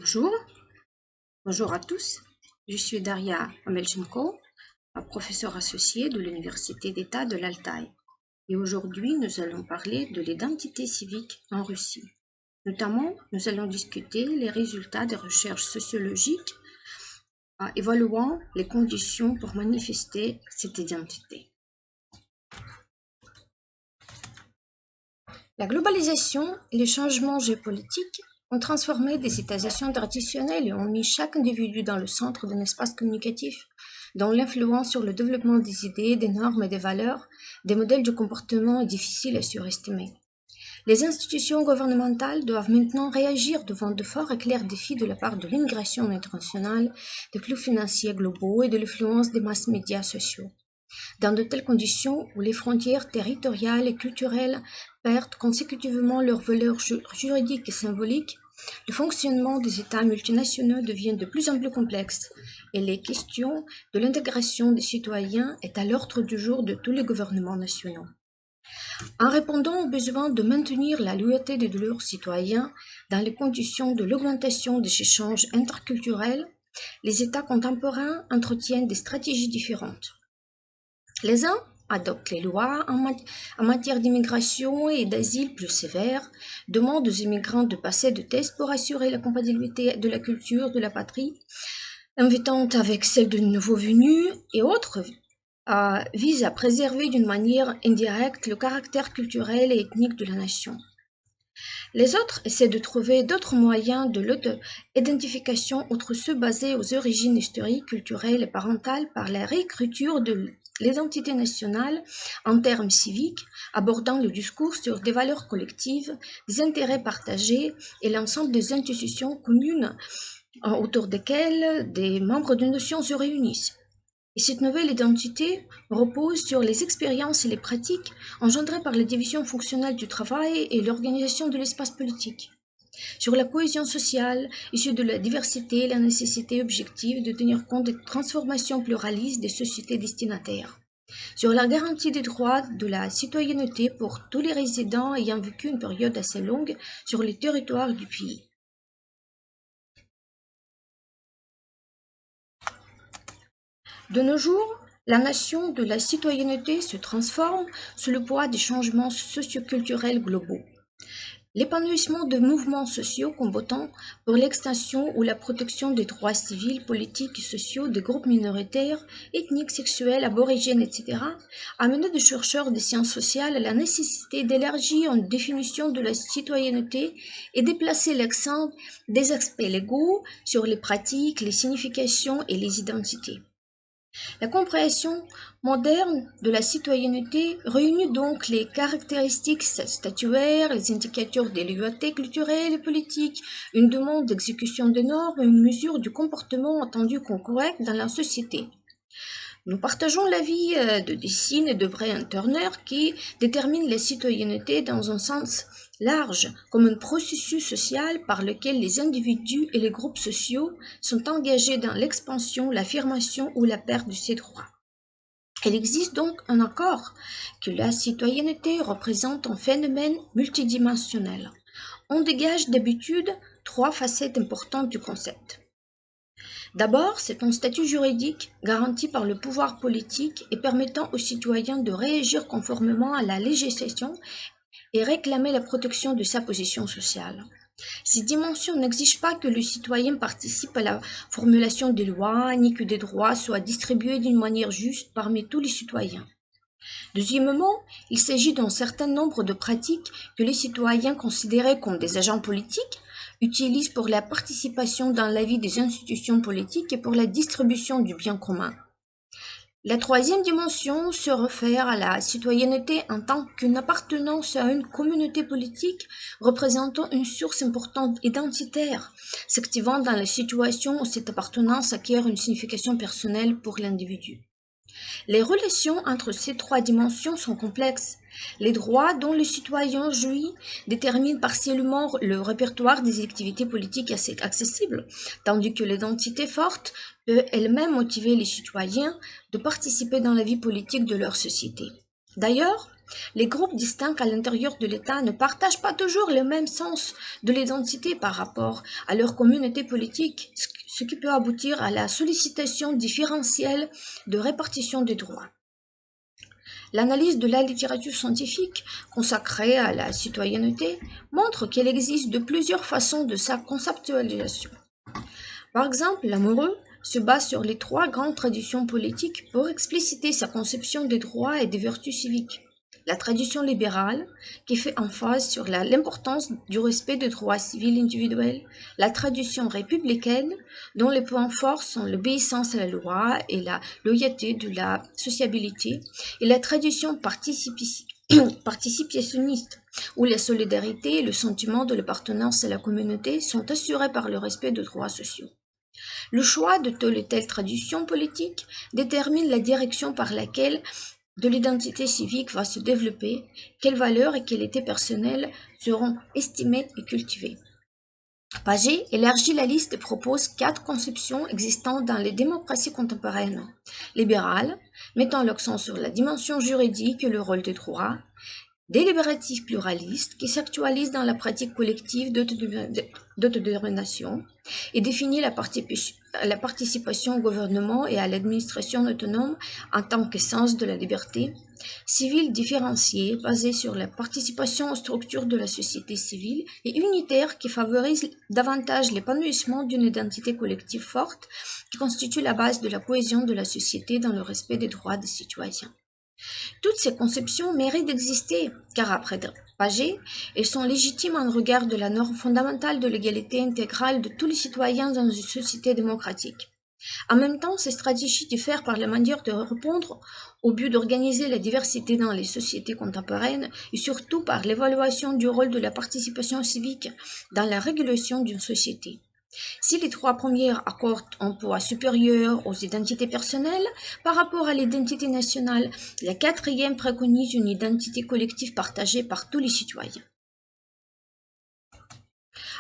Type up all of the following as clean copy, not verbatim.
Bonjour, bonjour à tous. Je suis Daria Amelchenko, professeure associée de l'Université d'État de l'Altaï. Et aujourd'hui, nous allons parler de l'identité civique en Russie. Notamment, nous allons discuter les résultats des recherches sociologiques évaluant les conditions pour manifester cette identité. La globalisation et les changements géopolitiques ont transformé des civilisations traditionnelles et ont mis chaque individu dans le centre d'un espace communicatif dont l'influence sur le développement des idées, des normes et des valeurs, des modèles de comportement est difficile à surestimer. Les institutions gouvernementales doivent maintenant réagir devant de forts et clairs défis de la part de l'immigration internationale, des flux financiers globaux et de l'influence des masses médias sociaux. Dans de telles conditions où les frontières territoriales et culturelles perdent consécutivement leurs valeurs juridiques et symboliques, le fonctionnement des États multinationaux devient de plus en plus complexe et les questions de l'intégration des citoyens est à l'ordre du jour de tous les gouvernements nationaux. En répondant au besoin de maintenir la loyauté de leurs citoyens dans les conditions de l'augmentation des échanges interculturels, les États contemporains entretiennent des stratégies différentes. Les uns adoptent les lois en matière d'immigration et d'asile plus sévères, demandent aux immigrants de passer de tests pour assurer la compatibilité de la culture de la patrie, invitant avec celle de nouveaux venus, et autres visent à préserver d'une manière indirecte le caractère culturel et ethnique de la nation. Les autres essaient de trouver d'autres moyens de l'auto-identification outre ceux basés aux origines historiques, culturelles et parentales par la réécriture de l'identité nationale en termes civiques, abordant le discours sur des valeurs collectives, des intérêts partagés et l'ensemble des institutions communes autour desquelles des membres d'une nation se réunissent. Et cette nouvelle identité repose sur les expériences et les pratiques engendrées par la division fonctionnelle du travail et l'organisation de l'espace politique, sur la cohésion sociale issue de la diversité et la nécessité objective de tenir compte des transformations pluralistes des sociétés destinataires, sur la garantie des droits de la citoyenneté pour tous les résidents ayant vécu une période assez longue sur les territoires du pays. De nos jours, la notion de la citoyenneté se transforme sous le poids des changements socioculturels globaux. L'épanouissement de mouvements sociaux combattant pour l'extension ou la protection des droits civils, politiques et sociaux des groupes minoritaires, ethniques, sexuels, aborigènes, etc., a mené des chercheurs des sciences sociales à la nécessité d'élargir une définition de la citoyenneté et déplacer l'accent des aspects légaux sur les pratiques, les significations et les identités. La compréhension moderne de la citoyenneté réunit donc les caractéristiques statutaires, les indicateurs des libertés culturelles et politiques, une demande d'exécution des normes et une mesure du comportement attendu comme correct dans la société. Nous partageons l'avis de Dessine et de Brian Turner qui détermine la citoyenneté dans un sens large comme un processus social par lequel les individus et les groupes sociaux sont engagés dans l'expansion, l'affirmation ou la perte de ces droits. Il existe donc un accord que la citoyenneté représente un phénomène multidimensionnel. On dégage d'habitude trois facettes importantes du concept. D'abord, c'est un statut juridique garanti par le pouvoir politique et permettant aux citoyens de réagir conformément à la législation et réclamer la protection de sa position sociale. Ces dimensions n'exigent pas que le citoyen participe à la formulation des lois, ni que des droits soient distribués d'une manière juste parmi tous les citoyens. Deuxièmement, il s'agit d'un certain nombre de pratiques que les citoyens considérés comme des agents politiques utilisent pour la participation dans la vie des institutions politiques et pour la distribution du bien commun. La troisième dimension se réfère à la citoyenneté en tant qu'une appartenance à une communauté politique représentant une source importante identitaire, s'activant dans la situation où cette appartenance acquiert une signification personnelle pour l'individu. Les relations entre ces trois dimensions sont complexes. Les droits dont le citoyen jouit déterminent partiellement le répertoire des activités politiques accessibles, tandis que l'identité forte peut elle-même motiver les citoyens de participer dans la vie politique de leur société. D'ailleurs, Les groupes distincts à l'intérieur de l'État ne partagent pas toujours le même sens de l'identité par rapport à leur communauté politique, ce qui peut aboutir à la sollicitation différentielle de répartition des droits. L'analyse de la littérature scientifique consacrée à la citoyenneté montre qu'il existe de plusieurs façons de sa conceptualisation. Par exemple, l'amoureux se base sur les trois grandes traditions politiques pour expliciter sa conception des droits et des vertus civiques. La tradition libérale, qui fait emphase sur l'importance du respect des droits civils individuels, la tradition républicaine, dont les points forts sont l'obéissance à la loi et la loyauté de la sociabilité, et la tradition participationniste, où la solidarité et le sentiment de l'appartenance à la communauté sont assurés par le respect des droits sociaux. Le choix de telle ou telle tradition politique détermine la direction par laquelle de l'identité civique va se développer, quelles valeurs et qualités personnelles seront estimées et cultivées. Paget élargit la liste et propose 4 conceptions existantes dans les démocraties contemporaines. Libérale, mettant l'accent sur la dimension juridique et le rôle des droits. Délibératif pluraliste, qui s'actualise dans la pratique collective d'autodétermination et définit la participation au gouvernement et à l'administration autonome en tant qu'essence de la liberté. Civil différencié, basé sur la participation aux structures de la société civile, et unitaire, qui favorise davantage l'épanouissement d'une identité collective forte, qui constitue la base de la cohésion de la société dans le respect des droits des citoyens. Toutes ces conceptions méritent d'exister, car après Paget, elles sont légitimes en regard de la norme fondamentale de l'égalité intégrale de tous les citoyens dans une société démocratique. En même temps, ces stratégies diffèrent par la manière de répondre au but d'organiser la diversité dans les sociétés contemporaines et surtout par l'évaluation du rôle de la participation civique dans la régulation d'une société. Si les 3 premières accordent un poids supérieur aux identités personnelles par rapport à l'identité nationale, la 4e préconise une identité collective partagée par tous les citoyens.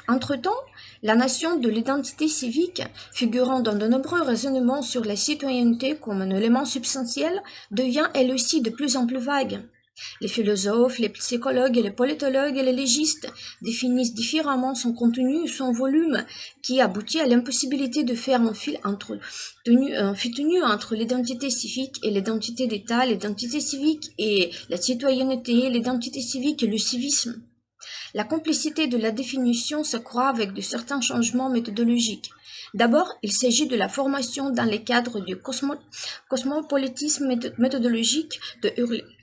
Entre-temps, la notion de l'identité civique, figurant dans de nombreux raisonnements sur la citoyenneté comme un élément substantiel, devient elle aussi de plus en plus vague. Les philosophes, les psychologues et les politologues et les légistes définissent différemment son contenu et son volume, qui aboutit à l'impossibilité de faire un fil tenu entre l'identité civique et l'identité d'État, l'identité civique et la citoyenneté, l'identité civique et le civisme. La complicité de la définition s'accroît avec de certains changements méthodologiques. D'abord, il s'agit de la formation dans les cadres du cosmopolitisme méthodologique de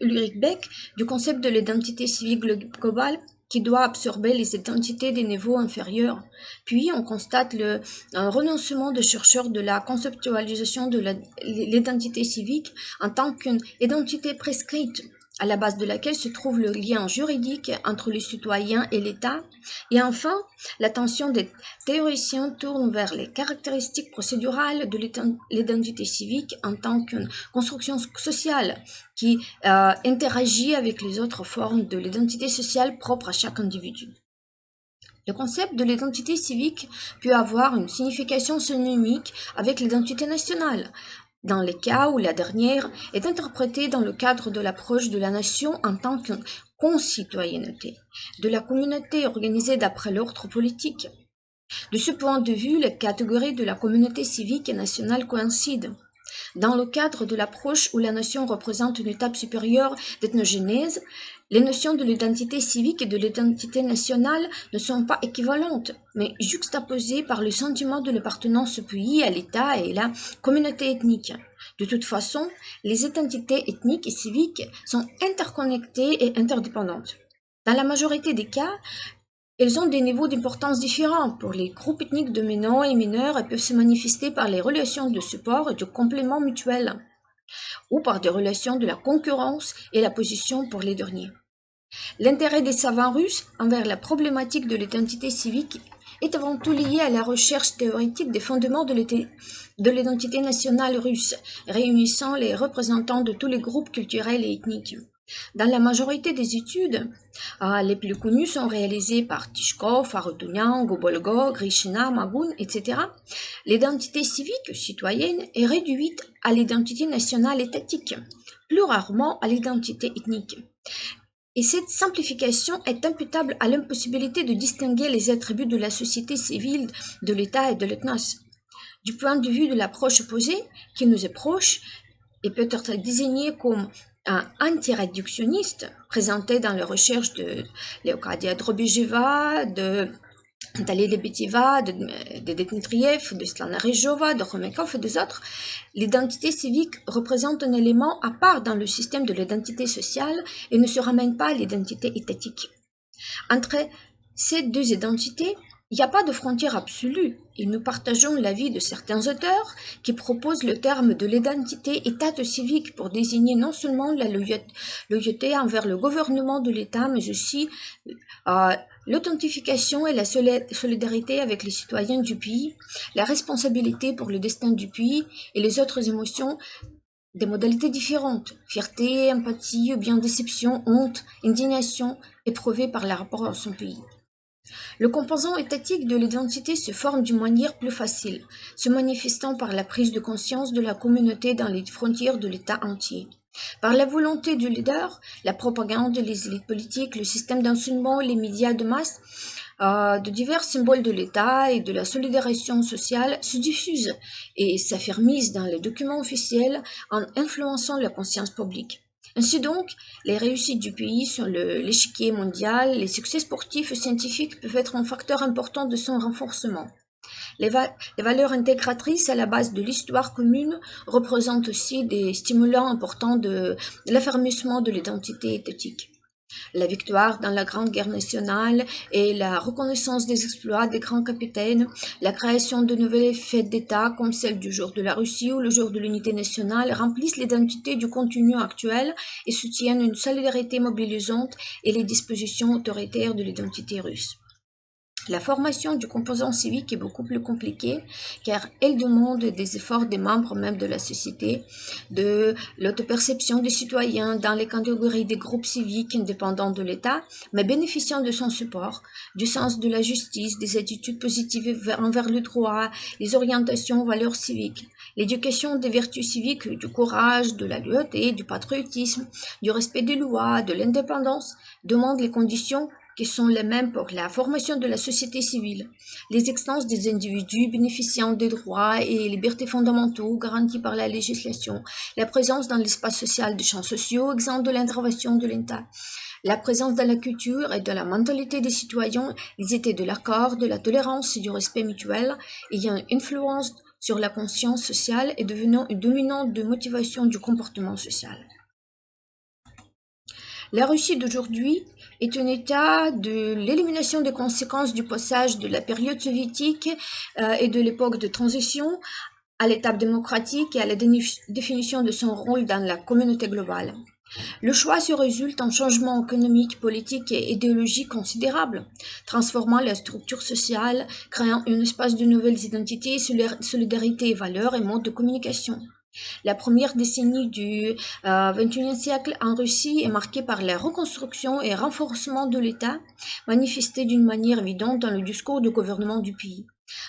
Ulrich Beck du concept de l'identité civique globale qui doit absorber les identités des niveaux inférieurs. Puis, on constate un renoncement des chercheurs de la conceptualisation de l'identité civique en tant qu'une identité prescrite, à la base de laquelle se trouve le lien juridique entre les citoyens et l'État. Et enfin, l'attention des théoriciens tourne vers les caractéristiques procédurales de l'identité civique en tant qu'une construction sociale qui interagit avec les autres formes de l'identité sociale propre à chaque individu. Le concept de l'identité civique peut avoir une signification synonymique avec l'identité nationale, dans les cas où la dernière est interprétée dans le cadre de l'approche de la nation en tant que concitoyenneté, de la communauté organisée d'après l'ordre politique. De ce point de vue, les catégories de la communauté civique et nationale coïncident. Dans le cadre de l'approche où la nation représente une étape supérieure d'ethnogénèse, les notions de l'identité civique et de l'identité nationale ne sont pas équivalentes, mais juxtaposées par le sentiment de l'appartenance au pays, à l'État et à la communauté ethnique. De toute façon, les identités ethniques et civiques sont interconnectées et interdépendantes. Dans la majorité des cas, elles ont des niveaux d'importance différents pour les groupes ethniques dominants et mineurs et peuvent se manifester par les relations de support et de complément mutuel, ou par des relations de la concurrence et la position pour les derniers. L'intérêt des savants russes envers la problématique de l'identité civique est avant tout lié à la recherche théorique des fondements de l'identité nationale russe, réunissant les représentants de tous les groupes culturels et ethniques. Dans la majorité des études, les plus connues sont réalisées par Tishkov, Arutunian, Gobolgo, Grishina, Magun, etc. L'identité civique citoyenne est réduite à l'identité nationale étatique, plus rarement à l'identité ethnique. Et cette simplification est imputable à l'impossibilité de distinguer les attributs de la société civile, de l'État et de l'ethnos. Du point de vue de l'approche opposée, qui nous est proche, et peut être désigné comme un anti-réductionniste, présenté dans les recherches de Leocadia Drobijeva, d'Ali Lebedieva, de Dmitriev, de Svetlana Rizhova, de Khomekov et des autres, l'identité civique représente un élément à part dans le système de l'identité sociale et ne se ramène pas à l'identité étatique. Entre ces deux identités, il n'y a pas de frontière absolue et nous partageons l'avis de certains auteurs qui proposent le terme de l'identité état civique pour désigner non seulement la loyauté envers le gouvernement de l'État, mais aussi l'authentification et la solidarité avec les citoyens du pays, la responsabilité pour le destin du pays et les autres émotions des modalités différentes, fierté, empathie ou bien déception, honte, indignation, éprouvée par le rapport à son pays. Le composant étatique de l'identité se forme d'une manière plus facile, se manifestant par la prise de conscience de la communauté dans les frontières de l'État entier. Par la volonté du leader, la propagande, les élites politiques, le système d'enseignement, les médias de masse, de divers symboles de l'État et de la solidarisation sociale se diffusent et s'affermissent dans les documents officiels en influençant la conscience publique. Ainsi donc, les réussites du pays sur l'échiquier mondial, les succès sportifs et scientifiques peuvent être un facteur important de son renforcement. Les valeurs intégratrices à la base de l'histoire commune représentent aussi des stimulants importants de l'affermissement de l'identité étatique. La victoire dans la Grande Guerre nationale et la reconnaissance des exploits des grands capitaines, la création de nouvelles fêtes d'État comme celle du jour de la Russie ou le jour de l'unité nationale remplissent l'identité du contenu actuel et soutiennent une solidarité mobilisante et les dispositions autoritaires de l'identité russe. La formation du composant civique est beaucoup plus compliquée car elle demande des efforts des membres même de la société, de l'autoperception des citoyens dans les catégories des groupes civiques indépendants de l'État, mais bénéficiant de son support, du sens de la justice, des attitudes positives envers le droit, les orientations aux valeurs civiques. L'éducation des vertus civiques, du courage, de la loyauté, du patriotisme, du respect des lois, de l'indépendance, demande les conditions qui sont les mêmes pour la formation de la société civile, l'existence des individus bénéficiant des droits et libertés fondamentaux garantis par la législation, la présence dans l'espace social des champs sociaux exempts de l'intervention de l'État, la présence dans la culture et dans la mentalité des citoyens, les idées de l'accord, de la tolérance et du respect mutuel, ayant une influence sur la conscience sociale et devenant une dominante de motivation du comportement social. La Russie d'aujourd'hui est un état de l'élimination des conséquences du passage de la période soviétique et de l'époque de transition à l'étape démocratique et à la définition de son rôle dans la communauté globale. Le choix se résulte en changements économiques, politiques et idéologiques considérables, transformant la structure sociale, créant un espace de nouvelles identités, solidarité, valeurs et modes de communication. La première décennie du XXIe siècle en Russie est marquée par la reconstruction et renforcement de l'État, manifestée d'une manière évidente dans le discours du gouvernement du pays.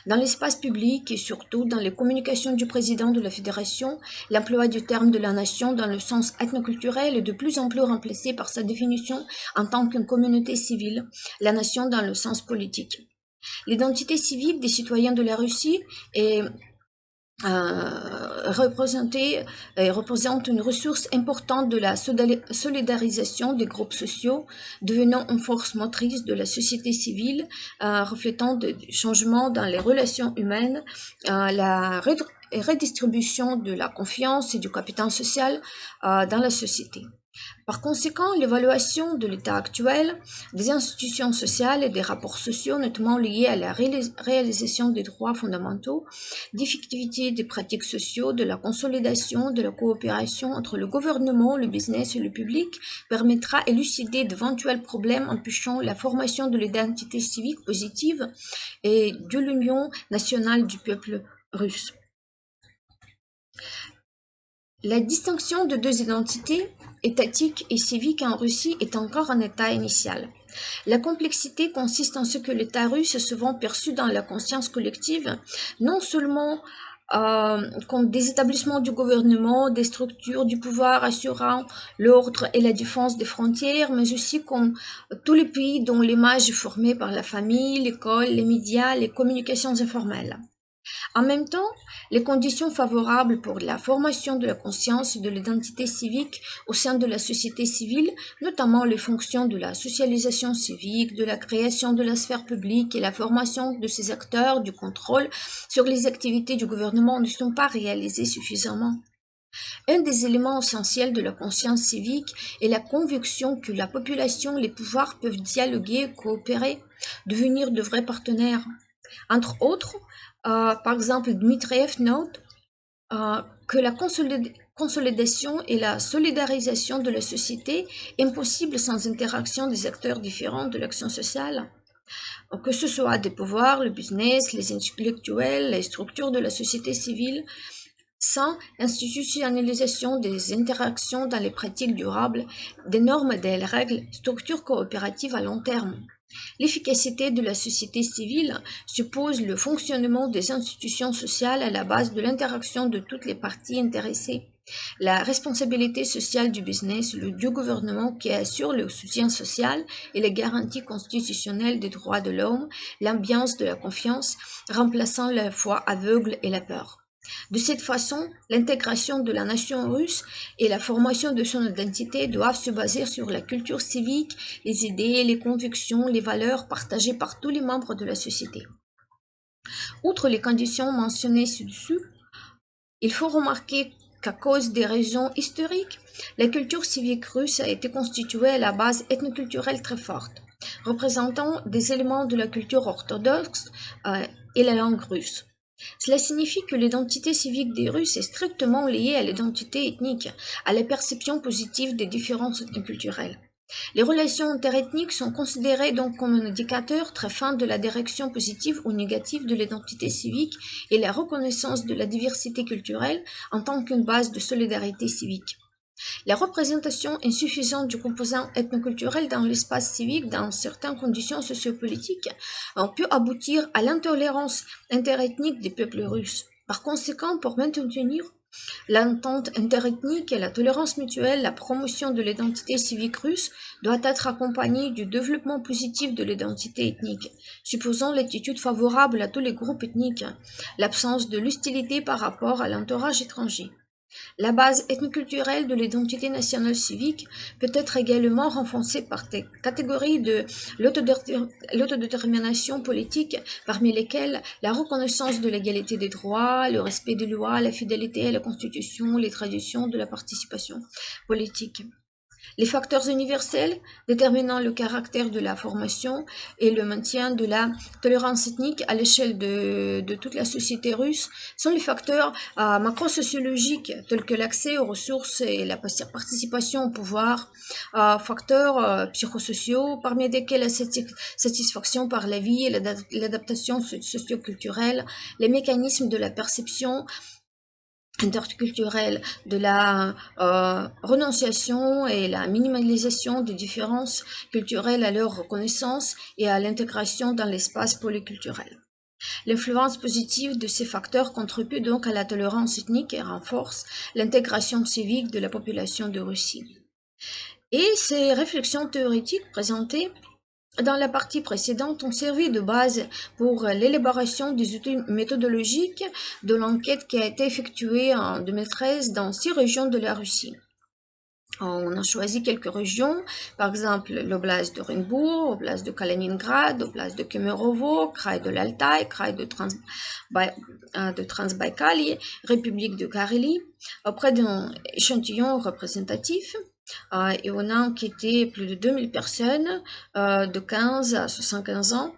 Dans l'espace public et surtout dans les communications du président de la Fédération, l'emploi du terme de la nation dans le sens ethnoculturel est de plus en plus remplacé par sa définition en tant qu'une communauté civile, la nation dans le sens politique. L'identité civique des citoyens de la Russie est représente une ressource importante de la solidarisation des groupes sociaux, devenant une force motrice de la société civile, reflétant des changements dans les relations humaines, la redistribution de la confiance et du capital social dans la société. Par conséquent, l'évaluation de l'état actuel des institutions sociales et des rapports sociaux, notamment liés à la réalisation des droits fondamentaux, d'effectivité des pratiques sociaux, de la consolidation, de la coopération entre le gouvernement, le business et le public, permettra d'élucider d'éventuels problèmes empêchant la formation de l'identité civique positive et de l'union nationale du peuple russe. La distinction de deux identités, étatique et civique en Russie, est encore en état initial. La complexité consiste en ce que l'État russe est souvent perçu dans la conscience collective, non seulement comme des établissements du gouvernement, des structures du pouvoir assurant l'ordre et la défense des frontières, mais aussi comme tous les pays dont l'image est formée par la famille, l'école, les médias, les communications informelles. En même temps, les conditions favorables pour la formation de la conscience et de l'identité civique au sein de la société civile, notamment les fonctions de la socialisation civique, de la création de la sphère publique et la formation de ses acteurs, du contrôle sur les activités du gouvernement ne sont pas réalisées suffisamment. Un des éléments essentiels de la conscience civique est la conviction que la population et les pouvoirs peuvent dialoguer, coopérer, devenir de vrais partenaires. Entre autres, par exemple, Dmitriev note que la consolidation et la solidarisation de la société est impossible sans interaction des acteurs différents de l'action sociale, que ce soit des pouvoirs, le business, les intellectuels, les structures de la société civile, sans institutionnalisation des interactions dans les pratiques durables, des normes et des règles, structures coopératives à long terme. L'efficacité de la société civile suppose le fonctionnement des institutions sociales à la base de l'interaction de toutes les parties intéressées. La responsabilité sociale du business, du gouvernement qui assure le soutien social et les garanties constitutionnelles des droits de l'homme, l'ambiance de la confiance, remplaçant la foi aveugle et la peur. De cette façon, l'intégration de la nation russe et la formation de son identité doivent se baser sur la culture civique, les idées, les convictions, les valeurs partagées par tous les membres de la société. Outre les conditions mentionnées ci-dessus, il faut remarquer qu'à cause des raisons historiques, la culture civique russe a été constituée à la base ethnoculturelle très forte, représentant des éléments de la culture orthodoxe et la langue russe. Cela signifie que l'identité civique des Russes est strictement liée à l'identité ethnique, à la perception positive des différences culturelles. Les relations interethniques sont considérées donc comme un indicateur très fin de la direction positive ou négative de l'identité civique et la reconnaissance de la diversité culturelle en tant qu'une base de solidarité civique. La représentation insuffisante du composant ethnoculturel dans l'espace civique dans certaines conditions sociopolitiques peut aboutir à l'intolérance interethnique des peuples russes. Par conséquent, pour maintenir l'entente interethnique et la tolérance mutuelle, la promotion de l'identité civique russe doit être accompagnée du développement positif de l'identité ethnique, supposant l'attitude favorable à tous les groupes ethniques, l'absence de l'hostilité par rapport à l'entourage étranger. La base ethnoculturelle de l'identité nationale civique peut être également renforcée par des catégories de l'autodétermination politique, parmi lesquelles la reconnaissance de l'égalité des droits, le respect des lois, la fidélité à la Constitution, les traditions de la participation politique. Les facteurs universels déterminant le caractère de la formation et le maintien de la tolérance ethnique à l'échelle de toute la société russe sont les facteurs macrosociologiques tels que l'accès aux ressources et la participation au pouvoir, facteurs psychosociaux parmi lesquels la satisfaction par la vie et l'adaptation socioculturelle, les mécanismes de la perception interculturelle, de la renonciation et la minimalisation des différences culturelles à leur reconnaissance et à l'intégration dans l'espace polyculturel. L'influence positive de ces facteurs contribue donc à la tolérance ethnique et renforce l'intégration civique de la population de Russie. Et ces réflexions théoriques présentées dans la partie précédente ont servi de base pour l'élaboration des outils méthodologiques de l'enquête qui a été effectuée en 2013 dans 6 régions de la Russie. On a choisi quelques régions, par exemple l'oblast de Orenbourg, l'oblast de Kaliningrad, l'oblast de Kemerovo, Kraï de l'Altaï, Kraï de Transbaïkalie, République de Carélie, auprès d'un échantillon représentatif. Et on a enquêté plus de 2000 personnes de 15 à 75 ans.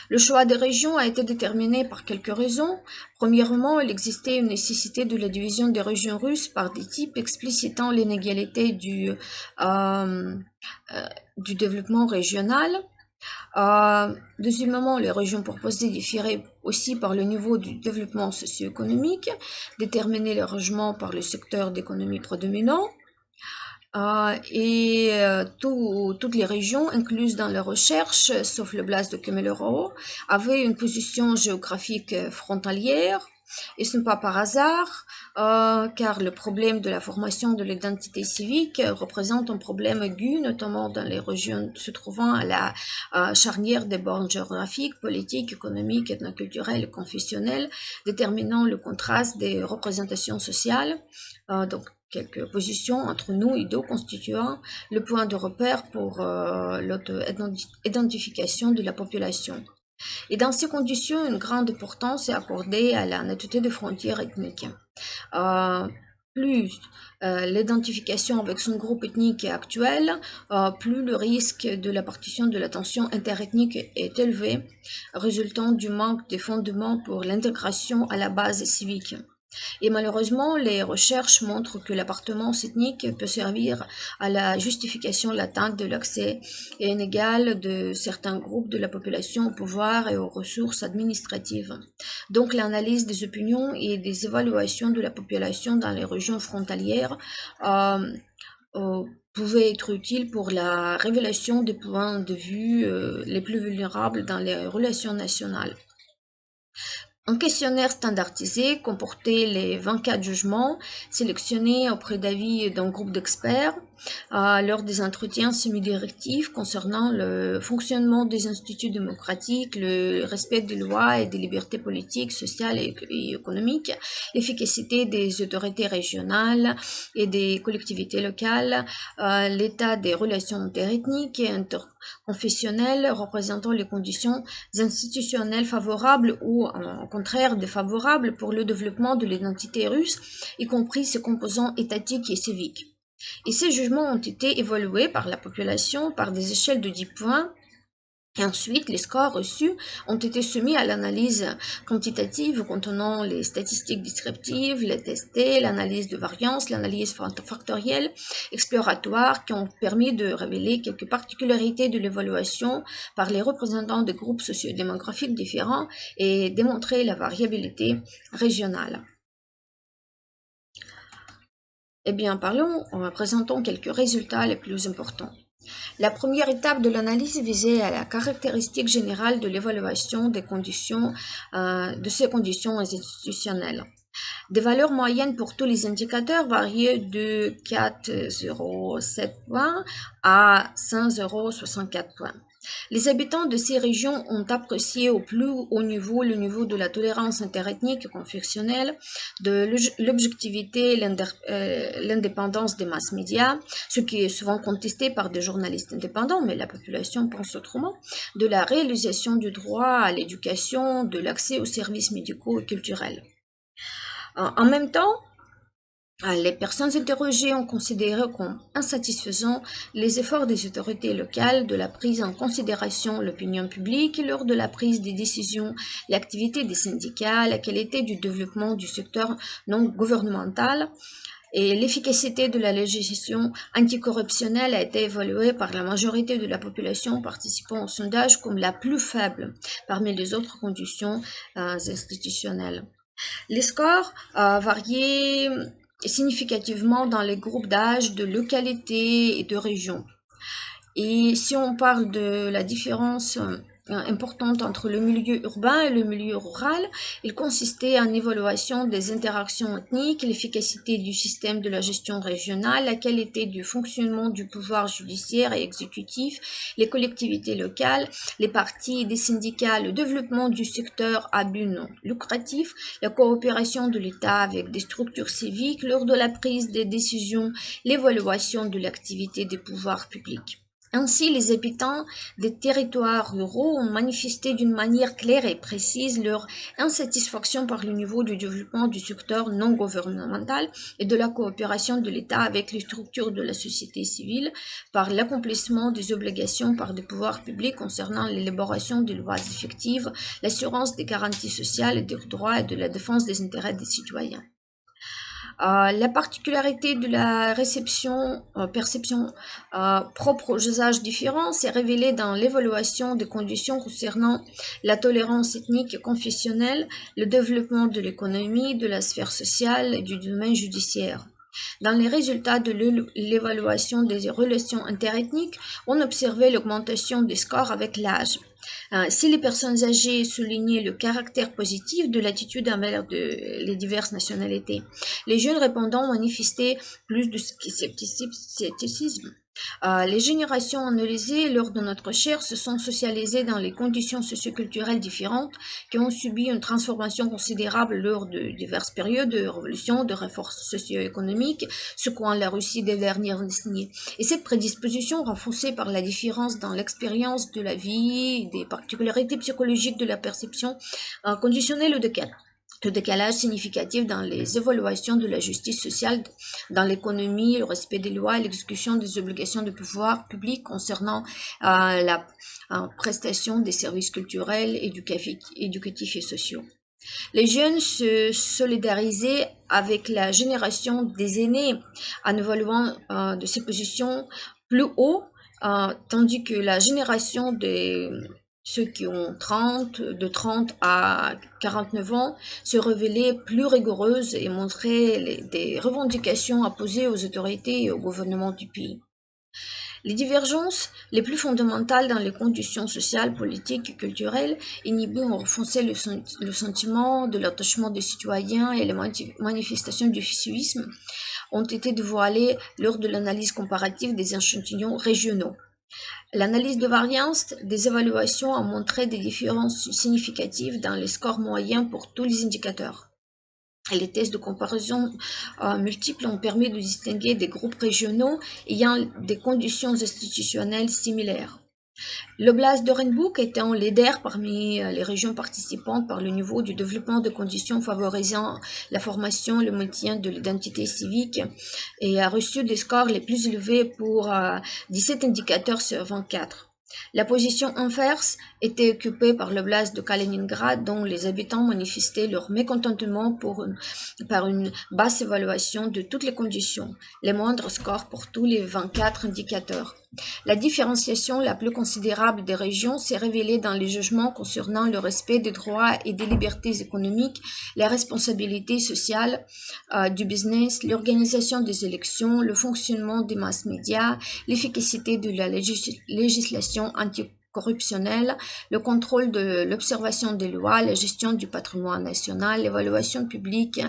Le choix des régions a été déterminé par quelques raisons. Premièrement, il existait une nécessité de la division des régions russes par des types explicitant l'inégalité du développement régional. Deuxièmement, les régions proposées différaient aussi par le niveau du développement socio-économique, déterminer le logement par le secteur d'économie prédominant. Toutes les régions incluses dans la recherche, sauf l'oblast de Kemerovo, avaient une position géographique frontalière. Et ce n'est pas par hasard, car le problème de la formation de l'identité civique représente un problème aigu, notamment dans les régions se trouvant à la charnière des bornes géographiques, politiques, économiques, ethnoculturelles et confessionnelles, déterminant le contraste des représentations sociales. Donc, quelques positions entre nous ido constituant le point de repère pour l'auto-identification de la population. Et dans ces conditions, une grande importance est accordée à la netteté des frontières ethniques. Plus l'identification avec son groupe ethnique est actuelle, plus le risque de la partition de la tension interethnique est élevé, résultant du manque de fondements pour l'intégration à la base civique. Et malheureusement, les recherches montrent que l'appartenance ethnique peut servir à la justification latente de l'accès inégal de certains groupes de la population au pouvoir et aux ressources administratives. Donc l'analyse des opinions et des évaluations de la population dans les régions frontalières pouvait être utile pour la révélation des points de vue les plus vulnérables dans les relations nationales. Un questionnaire standardisé comportait les 24 jugements sélectionnés auprès d'avis d'un groupe d'experts lors des entretiens semi-directifs concernant le fonctionnement des instituts démocratiques, le respect des lois et des libertés politiques, sociales et économiques, l'efficacité des autorités régionales et des collectivités locales, l'état des relations interethniques et interconfessionnelles représentant les conditions institutionnelles favorables ou au contraire défavorables pour le développement de l'identité russe, y compris ses composants étatiques et civiques. Et ces jugements ont été évalués par la population par des échelles de 10 points. Et ensuite, les scores reçus ont été soumis à l'analyse quantitative contenant les statistiques descriptives, les tests, l'analyse de variance, l'analyse factorielle exploratoire qui ont permis de révéler quelques particularités de l'évaluation par les représentants de groupes sociodémographiques différents et démontrer la variabilité régionale. Eh bien, présentons quelques résultats les plus importants. La première étape de l'analyse visait à la caractéristique générale de l'évaluation des conditions, de ces conditions institutionnelles. Des valeurs moyennes pour tous les indicateurs variaient de 4,07 points à 5,64 points. Les habitants de ces régions ont apprécié au plus haut niveau le niveau de la tolérance interethnique et confessionnelle, de l'objectivité et l'indépendance des masses médias, ce qui est souvent contesté par des journalistes indépendants, mais la population pense autrement, de la réalisation du droit à l'éducation, de l'accès aux services médicaux et culturels. En même temps, les personnes interrogées ont considéré comme insatisfaisants les efforts des autorités locales de la prise en considération de l'opinion publique lors de la prise des décisions, l'activité des syndicats, la qualité du développement du secteur non gouvernemental et l'efficacité de la législation anticorruptionnelle a été évaluée par la majorité de la population participant au sondage comme la plus faible parmi les autres conditions institutionnelles. Les scores variaient significativement dans les groupes d'âge, de localité et de région. Et si on parle de la différence importante entre le milieu urbain et le milieu rural, il consistait en évaluation des interactions ethniques, l'efficacité du système de la gestion régionale, la qualité du fonctionnement du pouvoir judiciaire et exécutif, les collectivités locales, les partis et des syndicats, le développement du secteur à but non lucratif, la coopération de l'État avec des structures civiques lors de la prise des décisions, l'évaluation de l'activité des pouvoirs publics. Ainsi, les habitants des territoires ruraux ont manifesté d'une manière claire et précise leur insatisfaction par le niveau du développement du secteur non gouvernemental et de la coopération de l'État avec les structures de la société civile, par l'accomplissement des obligations par des pouvoirs publics concernant l'élaboration des lois effectives, l'assurance des garanties sociales et des droits et de la défense des intérêts des citoyens. La particularité de la perception propre aux usages différents s'est révélée dans l'évaluation des conditions concernant la tolérance ethnique et confessionnelle, le développement de l'économie, de la sphère sociale et du domaine judiciaire. Dans les résultats de l'évaluation des relations interethniques, on observait l'augmentation des scores avec l'âge. Si les personnes âgées soulignaient le caractère positif de l'attitude envers les diverses nationalités, les jeunes répondants manifestaient plus de scepticisme. Les générations analysées lors de notre recherche se sont socialisées dans les conditions socioculturelles différentes qui ont subi une transformation considérable lors de diverses périodes de révolution, de réformes socio-économiques, secouant la Russie des dernières décennies. Et cette prédisposition, renforcée par la différence dans l'expérience de la vie, des particularités psychologiques de la perception, a conditionné le décalage significatif dans les évaluations de la justice sociale, dans l'économie, le respect des lois et l'exécution des obligations de pouvoir public concernant la prestation des services culturels, éducatifs et sociaux. Les jeunes se solidarisaient avec la génération des aînés en évaluant de ces positions plus haut, tandis que la génération de ceux qui ont de 30 à 49 ans se révélait plus rigoureuse et montrait des revendications apposées aux autorités et au gouvernement du pays. Les divergences les plus fondamentales dans les conditions sociales, politiques et culturelles inhibaient ou renforçaient le sentiment de l'attachement des citoyens et les manifestations du civisme ont été dévoilées lors de l'analyse comparative des échantillons régionaux. L'analyse de variance des évaluations a montré des différences significatives dans les scores moyens pour tous les indicateurs. Les tests de comparaison multiples ont permis de distinguer des groupes régionaux ayant des conditions institutionnelles similaires. L'oblast d'Orenbourg étant leader parmi les régions participantes par le niveau du développement de conditions favorisant la formation, le maintien de l'identité civique et a reçu des scores les plus élevés pour 17 indicateurs sur 24. La position inverse était occupée par l'oblast de Kaliningrad, dont les habitants manifestaient leur mécontentement par une basse évaluation de toutes les conditions, les moindres scores pour tous les 24 indicateurs. La différenciation la plus considérable des régions s'est révélée dans les jugements concernant le respect des droits et des libertés économiques, la responsabilité sociale du business, l'organisation des élections, le fonctionnement des mass médias, l'efficacité de la législation anticorruptionnelle, le contrôle de l'observation des lois, la gestion du patrimoine national, l'évaluation publique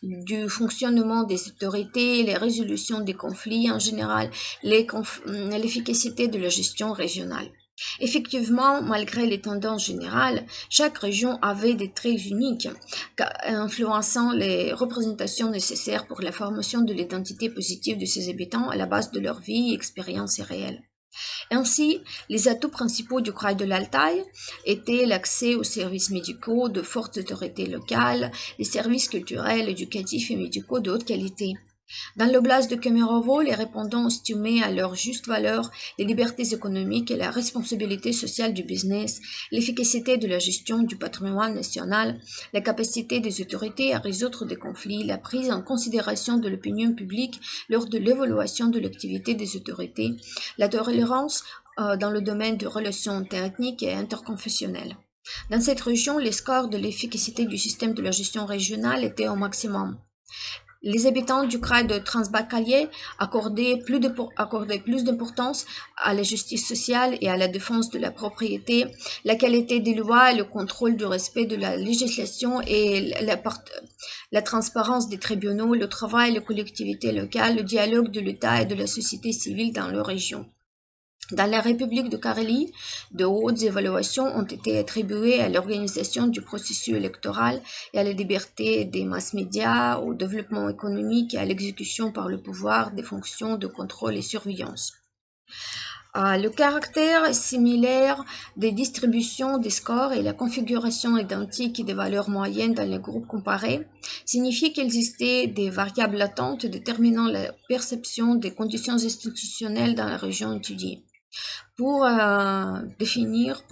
du fonctionnement des autorités, les résolutions des conflits en général, l'efficacité de la gestion régionale. Effectivement, malgré les tendances générales, chaque région avait des traits uniques, influençant les représentations nécessaires pour la formation de l'identité positive de ses habitants à la base de leur vie et expériences réelles. Ainsi, les atouts principaux du Kraï de l'Altaï étaient l'accès aux services médicaux de fortes autorités locales, les services culturels, éducatifs et médicaux de haute qualité. Dans l'oblast de Kemerovo, les répondants estimaient à leur juste valeur les libertés économiques et la responsabilité sociale du business, l'efficacité de la gestion du patrimoine national, la capacité des autorités à résoudre des conflits, la prise en considération de l'opinion publique lors de l'évaluation de l'activité des autorités, la tolérance dans le domaine de relations interethniques et interconfessionnelles. Dans cette région, les scores de l'efficacité du système de la gestion régionale étaient au maximum. Les habitants du Kraï de Transbaïkalie accordaient plus d'importance à la justice sociale et à la défense de la propriété, la qualité des lois et le contrôle du respect de la législation et la transparence des tribunaux, le travail, les collectivités locales, le dialogue de l'État et de la société civile dans leur région. Dans la République de Carélie, de hautes évaluations ont été attribuées à l'organisation du processus électoral et à la liberté des mass médias, au développement économique et à l'exécution par le pouvoir des fonctions de contrôle et surveillance. Le caractère similaire des distributions des scores et la configuration identique des valeurs moyennes dans les groupes comparés signifient qu'il existait des variables latentes déterminant la perception des conditions institutionnelles dans la région étudiée. Pour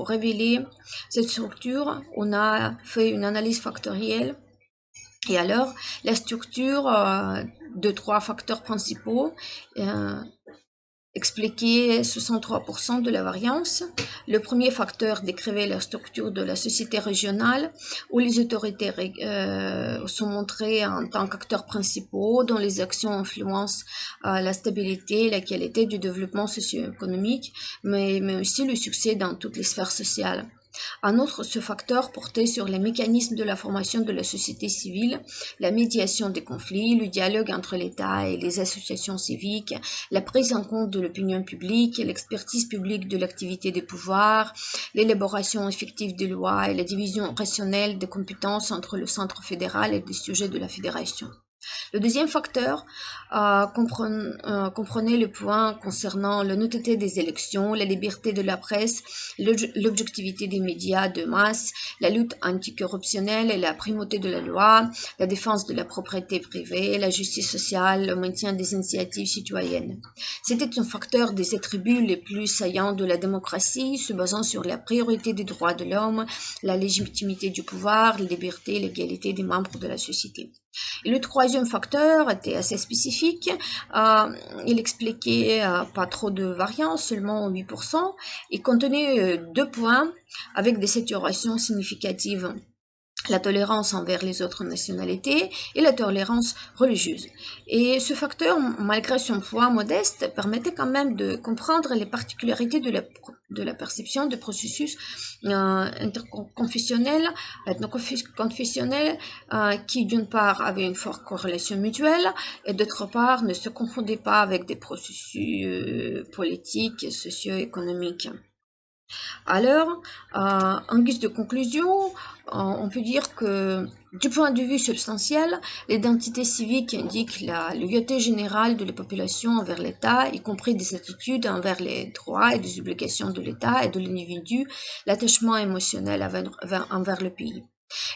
révéler cette structure, on a fait une analyse factorielle. Et alors, la structure de trois facteurs principaux expliquait 63% de la variance. Le premier facteur décrivait la structure de la société régionale où les autorités sont montrées en tant qu'acteurs principaux dont les actions influencent la stabilité et la qualité du développement socio-économique, mais aussi le succès dans toutes les sphères sociales. En outre, ce facteur portait sur les mécanismes de la formation de la société civile, la médiation des conflits, le dialogue entre l'État et les associations civiques, la prise en compte de l'opinion publique, l'expertise publique de l'activité des pouvoirs, l'élaboration effective des lois et la division rationnelle des compétences entre le centre fédéral et les sujets de la fédération. Le deuxième facteur comprenait le point concernant l'honnêteté des élections, la liberté de la presse, l'objectivité des médias de masse, la lutte anticorruptionnelle et la primauté de la loi, la défense de la propriété privée, la justice sociale, le maintien des initiatives citoyennes. C'était un facteur des attributs les plus saillants de la démocratie, se basant sur la priorité des droits de l'homme, la légitimité du pouvoir, la liberté et l'égalité des membres de la société. Et le troisième facteur était assez spécifique. Il expliquait pas trop de variance, seulement 8%, et contenait deux points avec des saturations significatives. La tolérance envers les autres nationalités et la tolérance religieuse. Et ce facteur, malgré son poids modeste, permettait quand même de comprendre les particularités de la perception des processus interconfessionnels, ethnoconfessionnels, qui d'une part avaient une forte corrélation mutuelle et d'autre part ne se confondaient pas avec des processus politiques et socio-économiques. Alors, en guise de conclusion, on peut dire que du point de vue substantiel, l'identité civique indique la loyauté générale de la population envers l'État, y compris des attitudes envers les droits et les obligations de l'État et de l'individu, l'attachement émotionnel envers le pays.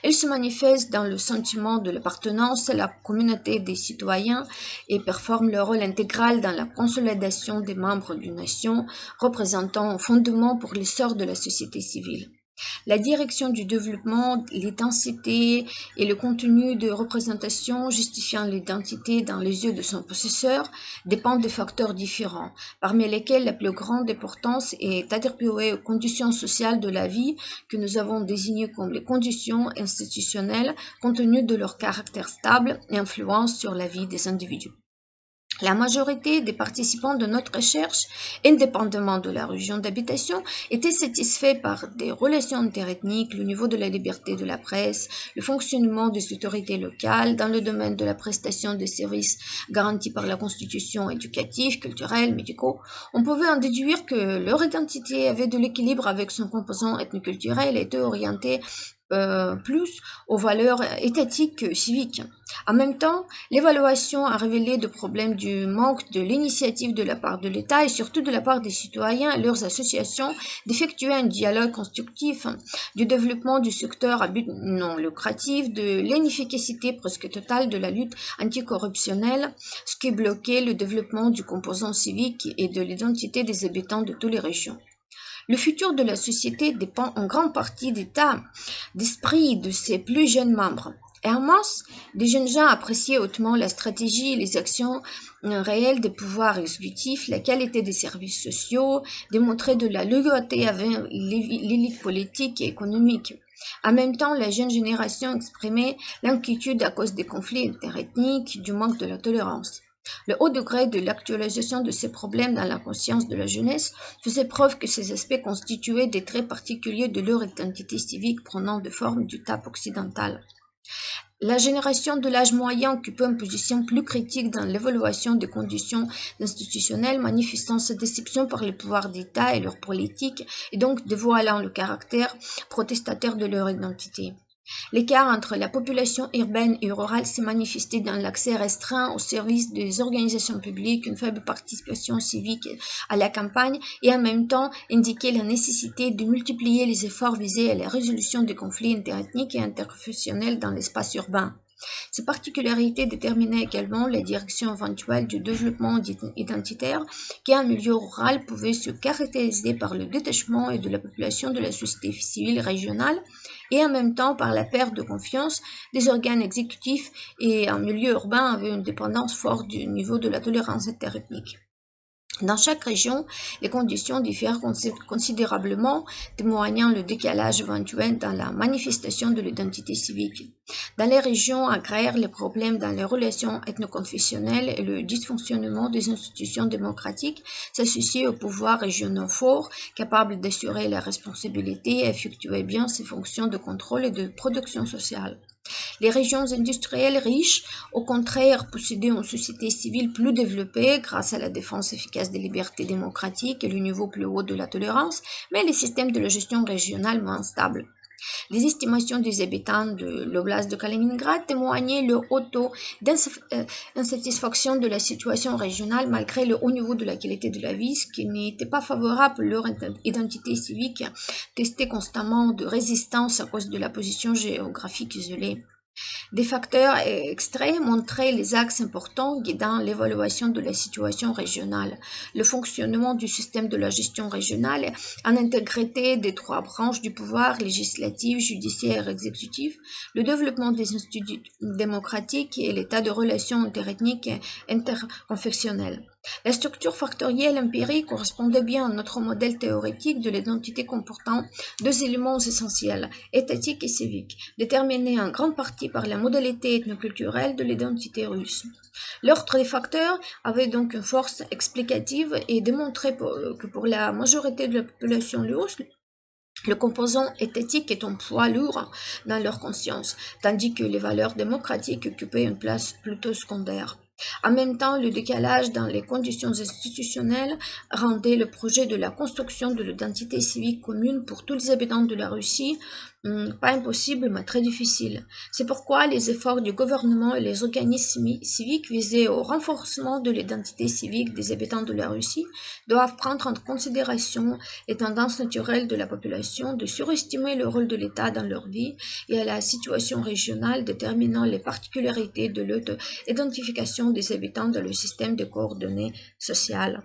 Elle se manifeste dans le sentiment de l'appartenance à la communauté des citoyens et performe le rôle intégral dans la consolidation des membres d'une nation, représentant un fondement pour l'essor de la société civile. La direction du développement, l'intensité et le contenu de représentation justifiant l'identité dans les yeux de son possesseur dépendent de facteurs différents, parmi lesquels la plus grande importance est attribuée aux conditions sociales de la vie que nous avons désignées comme les conditions institutionnelles compte tenu de leur caractère stable et influence sur la vie des individus. La majorité des participants de notre recherche, indépendamment de la région d'habitation, étaient satisfaits par des relations interethniques, le niveau de la liberté de la presse, le fonctionnement des autorités locales dans le domaine de la prestation des services garantis par la Constitution éducative, culturelle, médicaux. On pouvait en déduire que leur identité avait de l'équilibre avec son composant ethnoculturel et était orientée plus aux valeurs étatiques que civiques. En même temps, l'évaluation a révélé des problèmes du manque de l'initiative de la part de l'État et surtout de la part des citoyens et leurs associations d'effectuer un dialogue constructif, du développement du secteur à but non lucratif, de l'inefficacité presque totale de la lutte anticorruptionnelle, ce qui bloquait le développement du composant civique et de l'identité des habitants de toutes les régions. Le futur de la société dépend en grande partie d'état d'esprit de ses plus jeunes membres. Hermos, des jeunes gens appréciaient hautement la stratégie et les actions réelles des pouvoirs exécutifs, la qualité des services sociaux, démontraient de la loyauté avec l'élite politique et économique. En même temps, la jeune génération exprimait l'inquiétude à cause des conflits interethniques, du manque de la tolérance. Le haut degré de l'actualisation de ces problèmes dans la conscience de la jeunesse faisait preuve que ces aspects constituaient des traits particuliers de leur identité civique prenant de forme du type occidental. La génération de l'âge moyen occupait une position plus critique dans l'évaluation des conditions institutionnelles, manifestant sa déception par les pouvoirs d'État et leur politique, et donc dévoilant le caractère protestataire de leur identité. L'écart entre la population urbaine et rurale s'est manifesté dans l'accès restreint aux services des organisations publiques, une faible participation civique à la campagne et en même temps indiquait la nécessité de multiplier les efforts visés à la résolution des conflits interethniques et interconfessionnels dans l'espace urbain. Ces particularités déterminaient également la direction éventuelle du développement identitaire qui, en milieu rural, pouvait se caractériser par le détachement et de la population de la société civile régionale et en même temps par la perte de confiance des organes exécutifs et en milieu urbain avait une dépendance forte du niveau de la tolérance interethnique. Dans chaque région, les conditions diffèrent considérablement, témoignant le décalage éventuel dans la manifestation de l'identité civique. Dans les régions agraires, les problèmes dans les relations ethnoconfessionnelles et le dysfonctionnement des institutions démocratiques s'associent aux pouvoirs régionaux forts, capables d'assurer la responsabilité et effectuer bien ses fonctions de contrôle et de production sociale. Les régions industrielles riches, au contraire, possédaient une société civile plus développée grâce à la défense efficace des libertés démocratiques et le niveau plus haut de la tolérance, mais les systèmes de la gestion régionale moins stables. Les estimations des habitants de l'oblast de Kaliningrad témoignaient le haut taux d'insatisfaction de la situation régionale malgré le haut niveau de la qualité de la vie, ce qui n'était pas favorable à leur identité civique, testée constamment de résistance à cause de la position géographique isolée. Des facteurs extraits montraient les axes importants guidant l'évaluation de la situation régionale. Le fonctionnement du système de la gestion régionale en intégrité des trois branches du pouvoir législatif, judiciaire et exécutif, le développement des instituts démocratiques et l'état de relations interethniques et interconfessionnelles. La structure factorielle empirique correspondait bien à notre modèle théorique de l'identité comportant deux éléments essentiels, étatiques et civiques, déterminés en grande partie par la modalité ethnoculturelle de l'identité russe. L'ordre des facteurs avait donc une force explicative et démontrait que pour la majorité de la population russe, le composant éthique est un poids lourd dans leur conscience, tandis que les valeurs démocratiques occupaient une place plutôt secondaire. En même temps, le décalage dans les conditions institutionnelles rendait le projet de la construction de l'identité civique commune pour tous les habitants de la Russie pas impossible, mais très difficile. C'est pourquoi les efforts du gouvernement et les organismes civiques visés au renforcement de l'identité civique des habitants de la Russie doivent prendre en considération les tendances naturelles de la population, de surestimer le rôle de l'État dans leur vie et à la situation régionale déterminant les particularités de l'identification des habitants dans le système de coordonnées sociales.